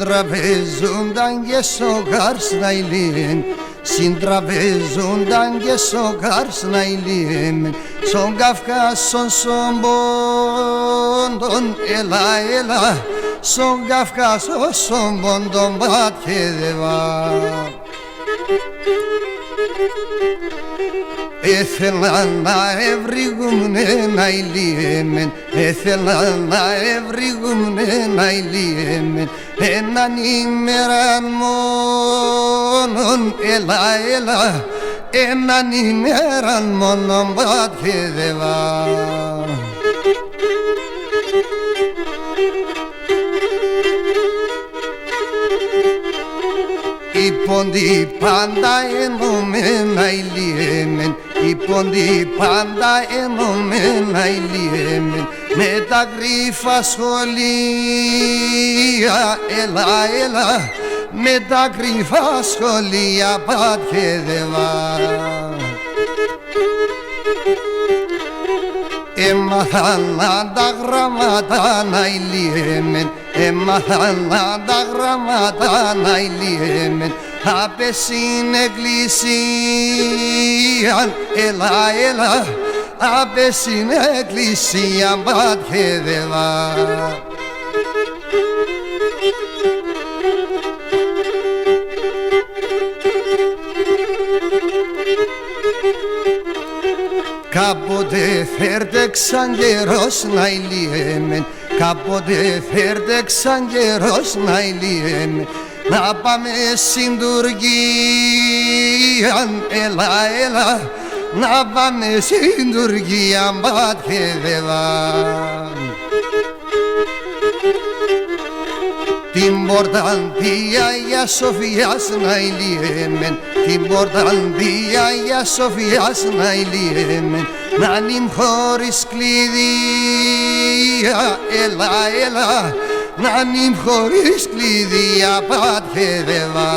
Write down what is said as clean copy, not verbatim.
Συντραπεζούνταν και στο Καρσναϊλίν, συντραπεζούνταν και στο Καρσναϊλίν, στον Καυκάσον στον πόντον, έλα, έλα, στον Καυκάσον στον πόντον πατχεδεύα. Έθελα να ευρυγούμνε να ηλίεμεν, έθελα να ευρυγούμνε να ηλίεμεν, έναν ημέραν μόνον, έλα, έλα, έναν ημέραν μόνον πατχεδεύα. Οι πόντοι πάντα ενωμένα ηλιέμεν, οι πόντοι πάντα ενωμένα ηλιέμεν, με τα κρύφα σχολεία, έλα, έλα, με τα κρύφα σχολεία πατχεδεύα. Έμαθαν τα γραμμάτα να ηλιέμεν, έμαθαν τα γραμμάτα να ηλιέμεν, απ' στην εκκλησία, έλα, έλα, απ' στην εκκλησία πατχεδεύα. Κάποτε φέρτεξαν καιρός να ηλιέμεν, κάποτε φέρτεξαν καιρός να ηλιέμεν, να πάμε στην Τουρκία, έλα, έλα, να πάμε στην Τουρκία πατχεδεύα. Την πορταντία για Σοφιάς να ηλιέμεν, την πορταντία για Σοφιάς να ηλιέμεν, να νυμ χωρίς κλειδία, έλα, έλα, να νυμ χωρίς κλειδία πατχεδεύα.